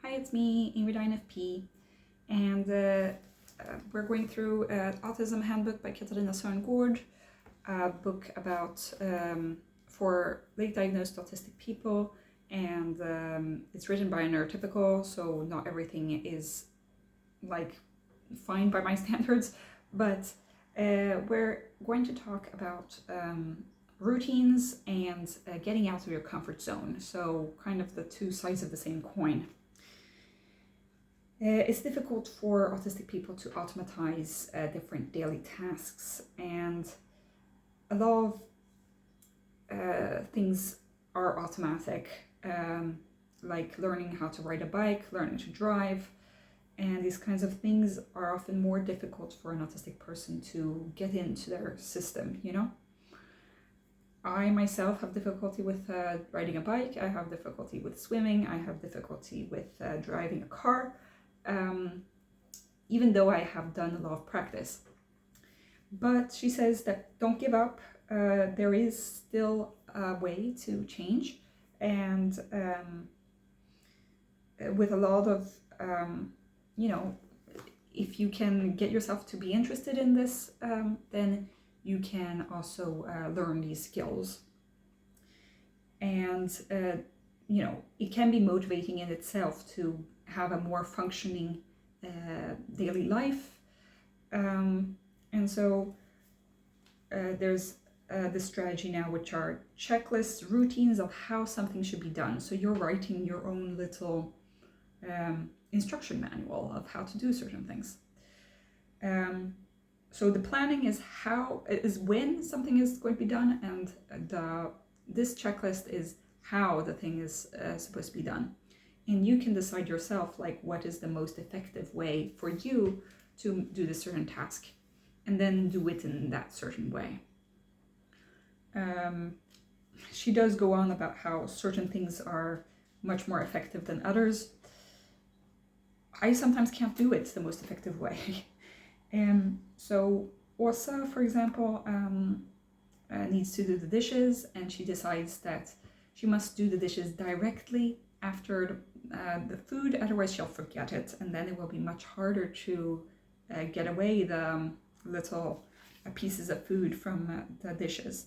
Hi, it's me, Ingrid INFP, and we're going through Autism Handbook by Katarina Sörngård, a book about for late diagnosed autistic people, and it's written by a neurotypical, so not everything is like fine by my standards, but we're going to talk about routines and getting out of your comfort zone, so kind of the two sides of the same coin. It's difficult for autistic people to automatize different daily tasks, and a lot of things are automatic, like learning how to ride a bike, learning to drive, and these kinds of things are often more difficult for an autistic person to get into their system, you know? I myself have difficulty with riding a bike, I have difficulty with swimming, I have difficulty with driving a car, even though I have done a lot of practice. But she says that don't give up, there is still a way to change, and with a lot of, if you can get yourself to be interested in this, then you can also learn these skills. And, it can be motivating in itself to have a more functioning daily life. And so there's this strategy now, which are checklists, routines of how something should be done. So you're writing your own little instruction manual of how to do certain things. So the planning is when something is going to be done, and this checklist is how the thing is supposed to be done. And you can decide yourself, like, what is the most effective way for you to do this certain task, and then do it in that certain way. She does go on about how certain things are much more effective than others. I sometimes can't do it the most effective way. So Åsa, for example, needs to do the dishes, and she decides that she must do the dishes directly after the food, otherwise she'll forget it, and then it will be much harder to get away the little pieces of food from the dishes.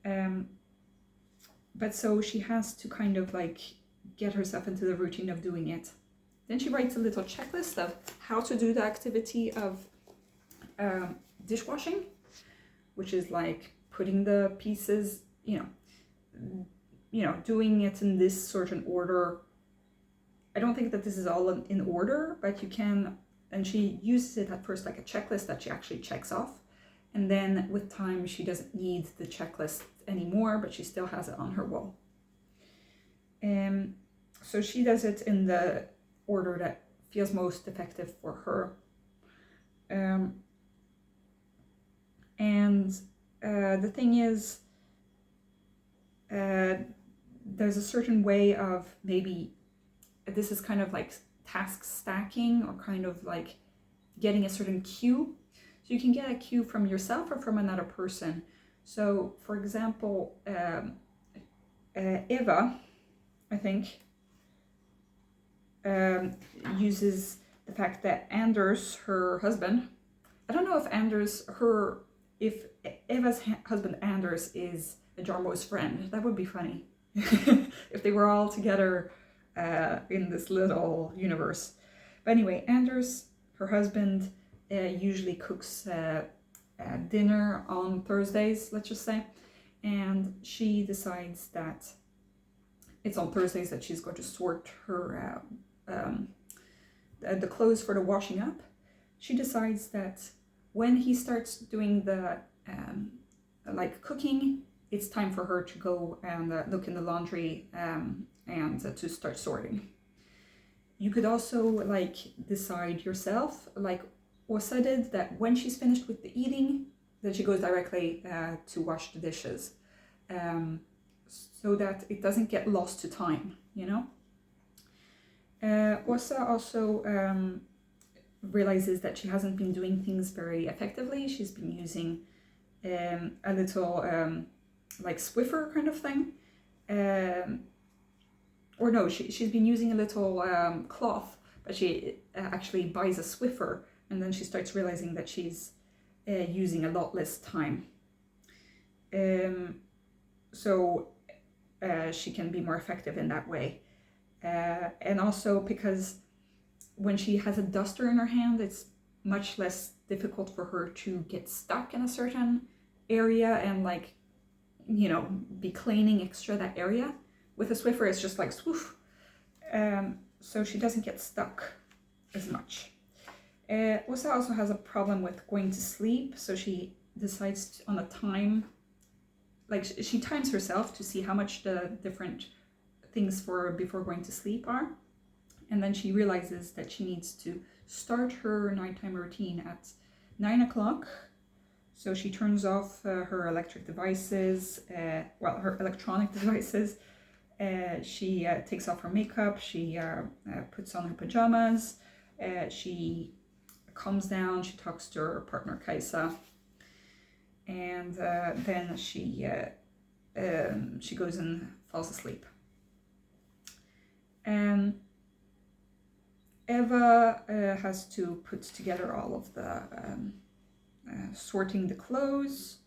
But so she has to kind of like get herself into the routine of doing it. Then she writes a little checklist of how to do the activity of dishwashing, which is like putting the pieces, doing it in this certain order. I don't think that this is all in order, but you can, and she uses it at first like a checklist that she actually checks off, and then with time she doesn't need the checklist anymore, but she still has it on her wall. So she does it in the order that feels most effective for her. The thing is, there's a certain way of, maybe this is kind of like task stacking, or kind of like getting a certain cue. So you can get a cue from yourself or from another person. So for example, Eva, I think, uses the fact that Anders, her husband, I don't know if Eva's husband Anders is Jarmo's friend. That would be funny if they were all together in this little universe. But anyway, Anders, her husband, usually cooks dinner on Thursdays, let's just say, and she decides that it's on Thursdays that she's going to sort her the clothes for the washing up. She decides that when he starts doing the cooking, it's time for her to go and look in the laundry and to start sorting. You could also decide yourself, like Åsa did, that when she's finished with the eating, then she goes directly to wash the dishes, so that it doesn't get lost to time, Åsa also realizes that she hasn't been doing things very effectively. She's been using a little Swiffer kind of thing, or no, she's been using a little cloth, but she actually buys a Swiffer, and then she starts realizing that she's using a lot less time. So she can be more effective in that way. And also because when she has a duster in her hand, it's much less difficult for her to get stuck in a certain area and like, you know, be cleaning extra that area. With a Swiffer, it's just like swoosh. So she doesn't get stuck as much. Osa also has a problem with going to sleep, so she decides on a time, like she times herself to see how much the different things for before going to sleep are. And then she realizes that she needs to start her nighttime routine at 9 o'clock. So she turns off her electric devices, her electronic devices. She takes off her makeup, she puts on her pajamas, she calms down, she talks to her partner Kaisa, and then she goes and falls asleep. Eva has to put together all of the sorting the clothes.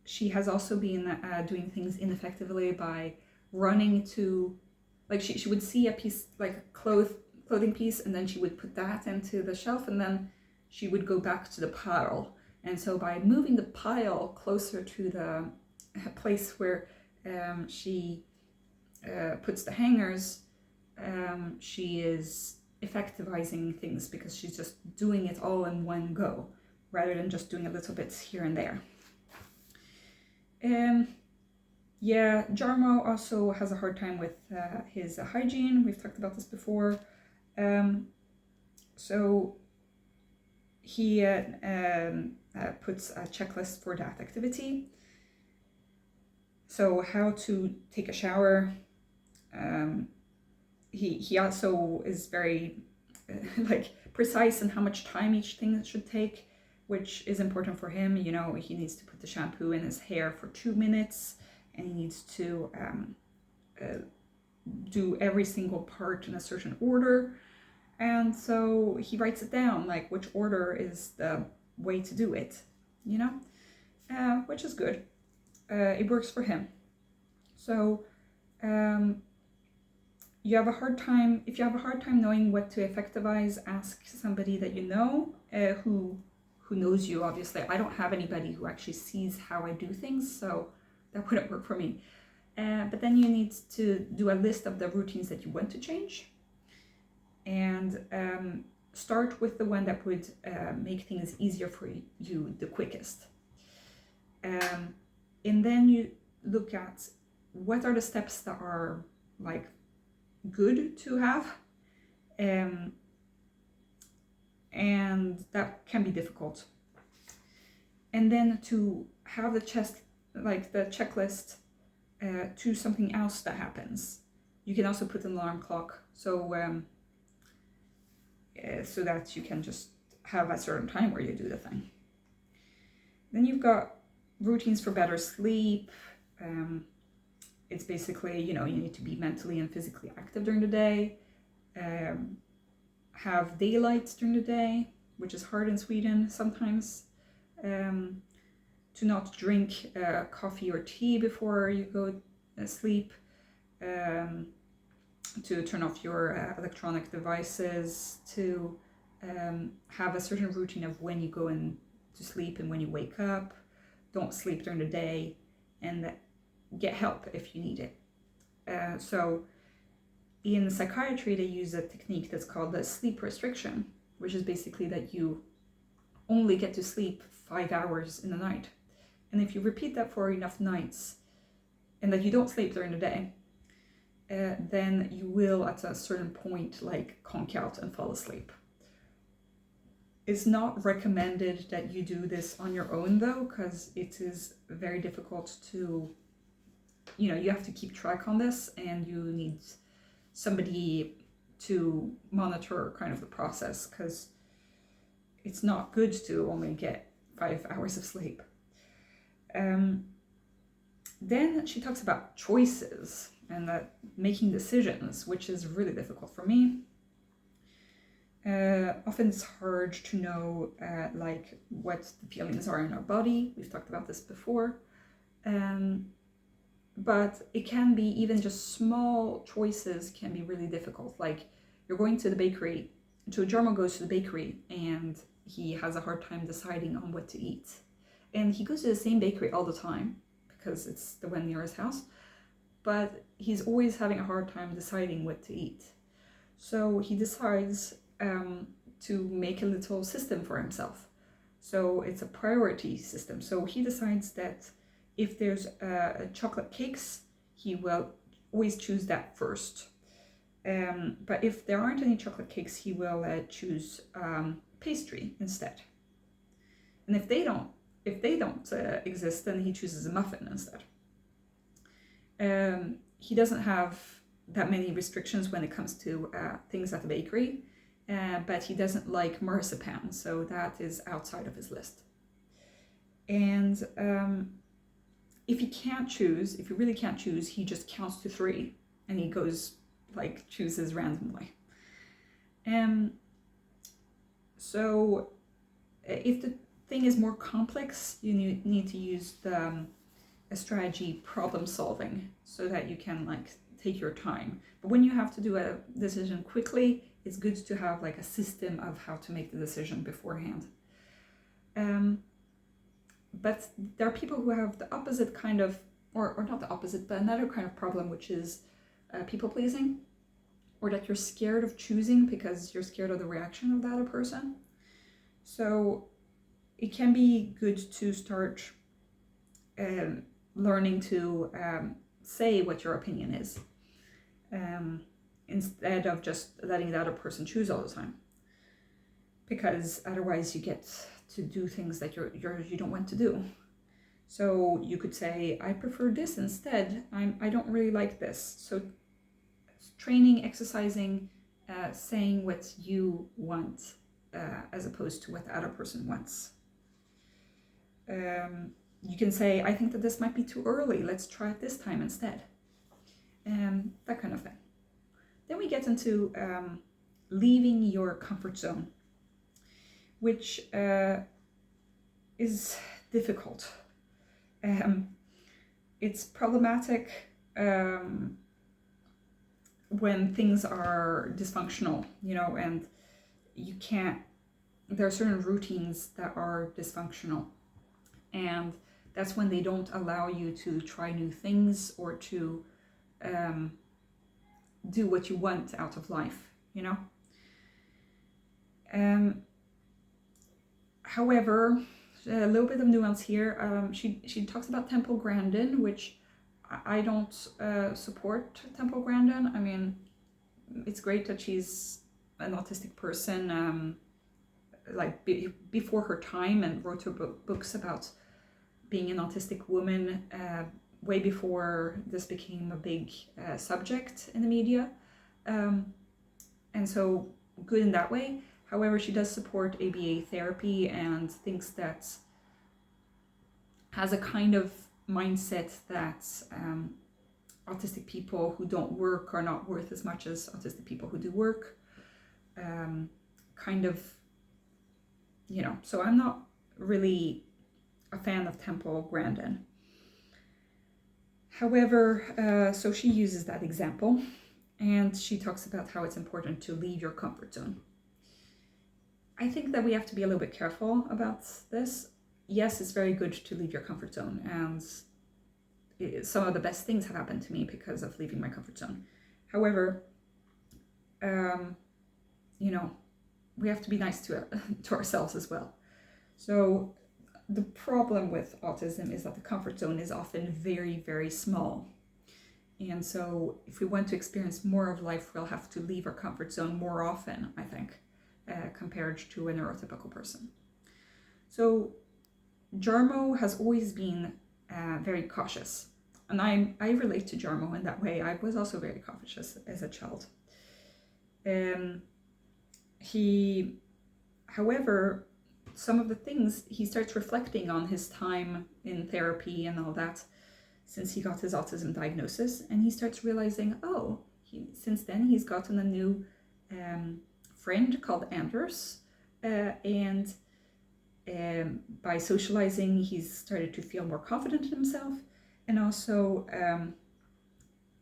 She has also been doing things ineffectively by running to, like she would see a piece, like a clothing piece, and then she would put that into the shelf, and then she would go back to the pile. And so by moving the pile closer to the place where she puts the hangers, she is effectivizing things because she's just doing it all in one go rather than just doing a little bits here and there. Jarmo also has a hard time with his hygiene. We've talked about this before. So he puts a checklist for that activity. So how to take a shower. He also is very precise in how much time each thing should take, which is important for him. You know, he needs to put the shampoo in his hair for 2 minutes, and he needs to do every single part in a certain order. And so he writes it down, like which order is the way to do it, you know, which is good. It works for him. So if you have a hard time knowing what to effectivize, ask somebody that you know, who knows you, obviously. I don't have anybody who actually sees how I do things, so that wouldn't work for me. But then you need to do a list of the routines that you want to change, and start with the one that would make things easier for you the quickest. And then you look at what are the steps that are like good to have, and that can be difficult. And then to have the checklist to something else that happens. You can also put an alarm clock, so that you can just have a certain time where you do the thing. Then you've got routines for better sleep. It's basically, you need to be mentally and physically active during the day. Have daylight during the day, which is hard in Sweden sometimes. To not drink coffee or tea before you go sleep. To turn off your electronic devices. To have a certain routine of when you go in to sleep and when you wake up. Don't sleep during the day, and get help if you need it. So in psychiatry, they use a technique that's called the sleep restriction, which is basically that you only get to sleep 5 hours in the night. And if you repeat that for enough nights, and that you don't sleep during the day, then you will at a certain point conk out and fall asleep. It's not recommended that you do this on your own though, because it is very difficult to, you have to keep track on this, and you need somebody to monitor kind of the process, because it's not good to only get 5 hours of sleep. Then she talks about choices, and that making decisions, which is really difficult for me. Often it's hard to know like what the feelings are in our body. We've talked about this before. But it can be even just small choices can be really difficult. Like you're going to the bakery, so Jarmo goes to the bakery and he has a hard time deciding on what to eat. And he goes to the same bakery all the time because it's the one near his house, but he's always having a hard time deciding what to eat. So he decides to make a little system for himself. So it's a priority system. So he decides that if there's chocolate cakes, he will always choose that first. But if there aren't any chocolate cakes, he will choose pastry instead. And if they don't exist, then he chooses a muffin instead. He doesn't have that many restrictions when it comes to things at the bakery, but he doesn't like marzipan, so that is outside of his list. And if he really can't choose, he just counts to 3 and he goes chooses randomly. So if the thing is more complex, you need to use a strategy problem solving so that you can take your time. But when you have to do a decision quickly, it's good to have a system of how to make the decision beforehand. But there are people who have the opposite kind of, or not the opposite, but another kind of problem, which is people pleasing, or that you're scared of choosing because you're scared of the reaction of the other person. So it can be good to start learning to say what your opinion is, instead of just letting the other person choose all the time, because otherwise you get to do things that you don't want to do. So you could say, I prefer this instead. I don't really like this. So training, exercising, saying what you want as opposed to what the other person wants. You can say, I think that this might be too early. Let's try it this time instead. That kind of thing. Then we get into leaving your comfort zone, which is difficult. It's problematic when things are dysfunctional, and there are certain routines that are dysfunctional, and that's when they don't allow you to try new things or to do what you want out of life, However, a little bit of nuance here. She talks about Temple Grandin, which I don't support Temple Grandin. I mean, it's great that she's an autistic person, before her time, and wrote her books about being an autistic woman way before this became a big subject in the media. And so good in that way. However, she does support ABA therapy and thinks that has a kind of mindset that autistic people who don't work are not worth as much as autistic people who do work. So I'm not really a fan of Temple Grandin. However, so she uses that example, and she talks about how it's important to leave your comfort zone. I think that we have to be a little bit careful about this. Yes, it's very good to leave your comfort zone, and some of the best things have happened to me because of leaving my comfort zone. However, we have to be nice to ourselves as well. So the problem with autism is that the comfort zone is often very, very small. And so if we want to experience more of life, we'll have to leave our comfort zone more often, I think, compared to a neurotypical person. So Jarmo has always been very cautious. And I relate to Jarmo in that way. I was also very cautious as a child. However, some of the things he starts reflecting on his time in therapy and all that, since he got his autism diagnosis, and he starts realizing, since then he's gotten a new friend called Anders, and by socializing he's started to feel more confident in himself, and also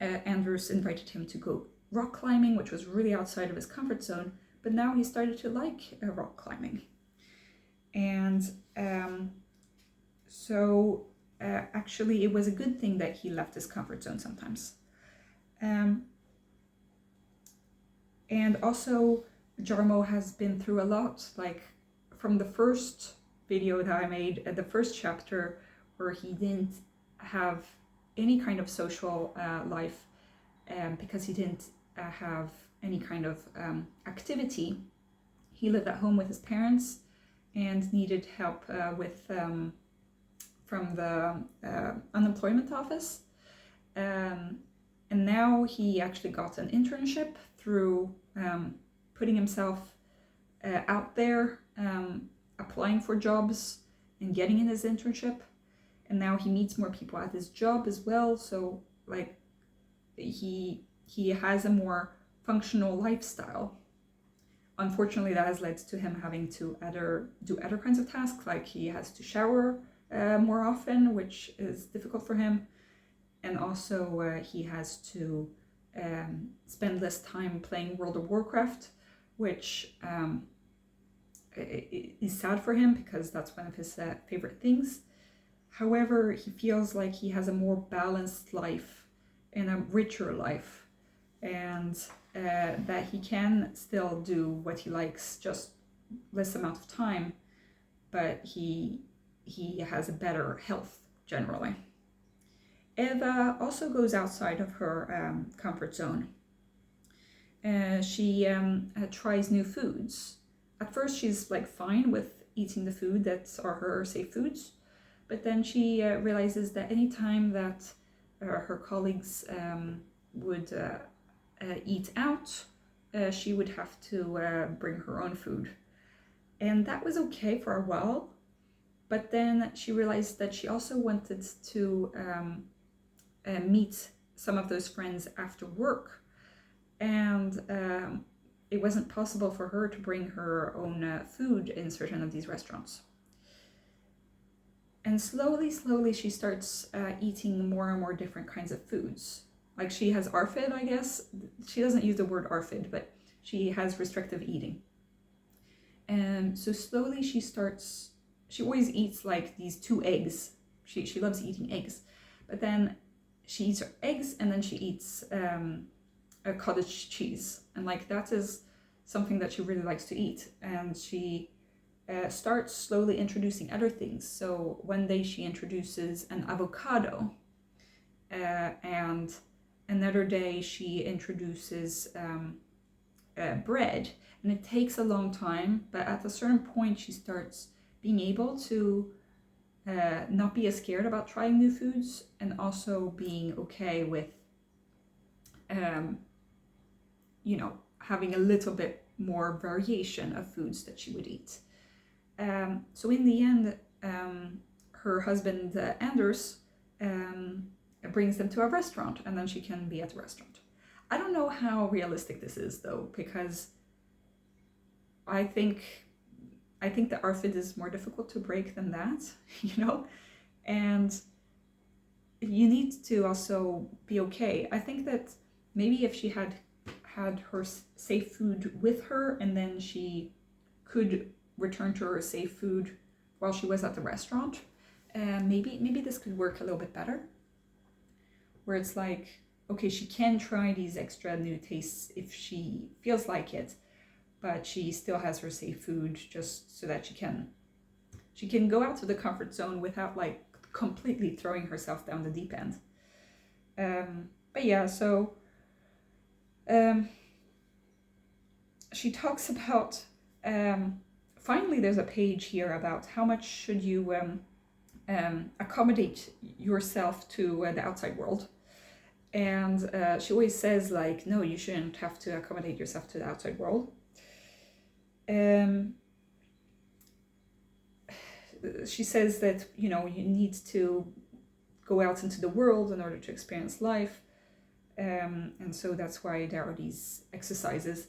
Anders invited him to go rock climbing, which was really outside of his comfort zone, but now he started to like rock climbing. And so actually it was a good thing that he left his comfort zone sometimes. And also Jarmo has been through a lot, like from the first video that I made at the first chapter, where he didn't have any kind of social life because he didn't have any kind of activity. He lived at home with his parents and needed help from the unemployment office. And now he actually got an internship through putting himself out there, applying for jobs and getting in his internship. And now he meets more people at his job as well. So like he has a more functional lifestyle. Unfortunately, that has led to him having to do other kinds of tasks, like he has to shower more often, which is difficult for him. And also he has to spend less time playing World of Warcraft, which is sad for him because that's one of his favorite things. However, he feels like he has a more balanced life and a richer life, and that he can still do what he likes, just less amount of time, but he has a better health generally. Eva also goes outside of her comfort zone. She tries new foods. At first she's like fine with eating the food that are her safe foods, but then she realizes that anytime that her colleagues would eat out, she would have to bring her own food. And that was okay for a while, but then she realized that she also wanted to meet some of those friends after work, and it wasn't possible for her to bring her own food in certain of these restaurants. And slowly she starts eating more and more different kinds of foods. Like she has ARFID, I guess. She doesn't use the word ARFID, but she has restrictive eating. And so slowly she always eats like these 2 eggs. She loves eating eggs. But then she eats her eggs and then she eats a cottage cheese. And like that is something that she really likes to eat. And she starts slowly introducing other things. So one day she introduces an avocado, and another day she introduces bread. And it takes a long time, but at a certain point she starts being able to not be as scared about trying new foods, and also being okay with having a little bit more variation of foods that she would eat. So in the end, her husband Anders brings them to a restaurant, and then she can be at the restaurant. I don't know how realistic this is though, because I think the ARFID is more difficult to break than that, and you need to also be okay. I think that maybe if she had her safe food with her, and then she could return to her safe food while she was at the restaurant, maybe this could work a little bit better, where it's like, okay, she can try these extra new tastes if she feels like it, but she still has her safe food, just so that she can go out to the comfort zone without like completely throwing herself down the deep end. But yeah, so she talks about, finally there's a page here about how much should you accommodate yourself to the outside world. And she always says like, no, you shouldn't have to accommodate yourself to the outside world. She says that, you need to go out into the world in order to experience life. And so that's why there are these exercises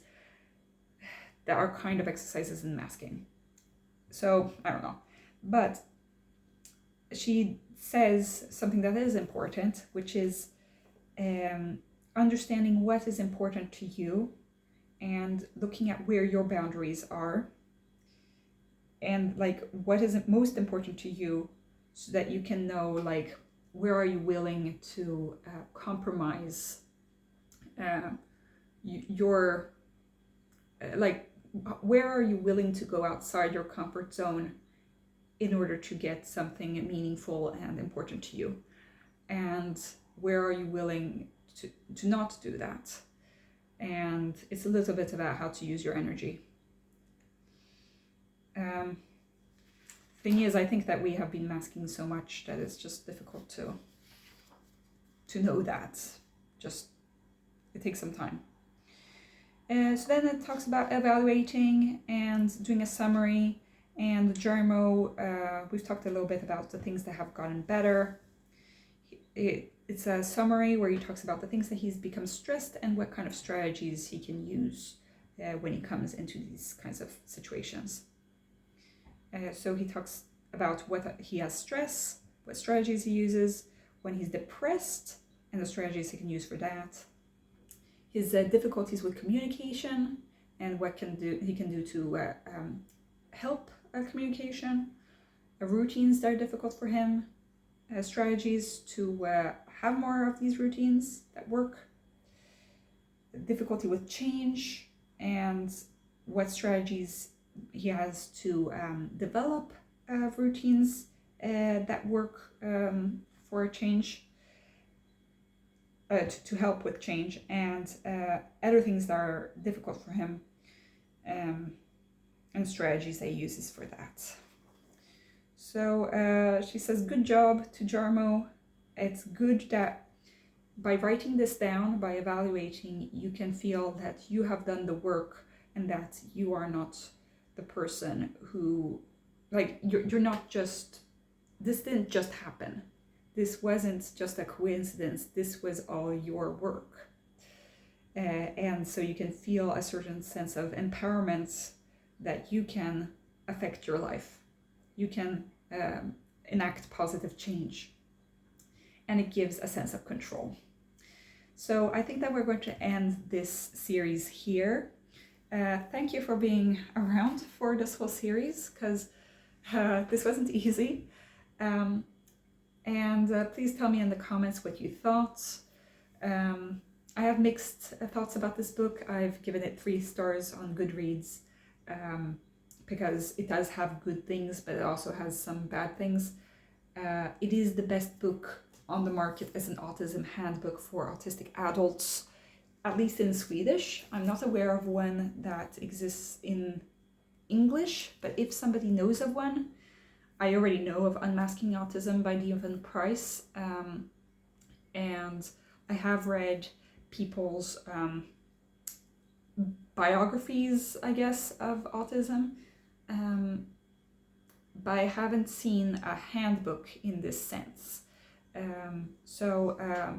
that are kind of exercises in masking. So I don't know, but she says something that is important, which is understanding what is important to you and looking at where your boundaries are and like what is most important to you, so that you can know like where are you willing to compromise your like where are you willing to go outside your comfort zone in order to get something meaningful and important to you, and where are you willing to not do that. And it's a little bit about how to use your energy. Thing is, I think that we have been masking so much that it's just difficult to know that. Just it takes some time. So then it talks about evaluating and doing a summary. And Jarmo, we've talked a little bit about the things that have gotten better. It's a summary where he talks about the things that he's become stressed and what kind of strategies he can use when he comes into these kinds of situations. So he talks about what he has stress, what strategies he uses, when he's depressed, and the strategies he can use for that. His difficulties with communication and what he can do to help communication, routines that are difficult for him, strategies to have more of these routines that work, difficulty with change, and what strategies he has to develop routines that work for a change, to help with change, and other things that are difficult for him, and strategies that he uses for that. So she says, good job to Jarmo. It's good that by writing this down, by evaluating, you can feel that you have done the work and that you are not the person who, like, you're not just, this didn't just happen. This wasn't just a coincidence. This was all your work. And so you can feel a certain sense of empowerment that you can affect your life. You can enact positive change. And it gives a sense of control. So I think that we're going to end this series here. Thank you for being around for this whole series, because this wasn't easy. And please tell me in the comments what you thought. I have mixed thoughts about this book. I've given it 3 stars on Goodreads because it does have good things, but it also has some bad things. It is the best book on the market as an autism handbook for autistic adults, at least in Swedish. I'm not aware of one that exists in English, but if somebody knows of one, I already know of Unmasking Autism by Devon Price, and I have read people's biographies, I guess, of autism, but I haven't seen a handbook in this sense. So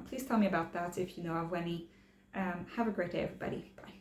please tell me about that if you know of any. Have a great day, everybody. Bye.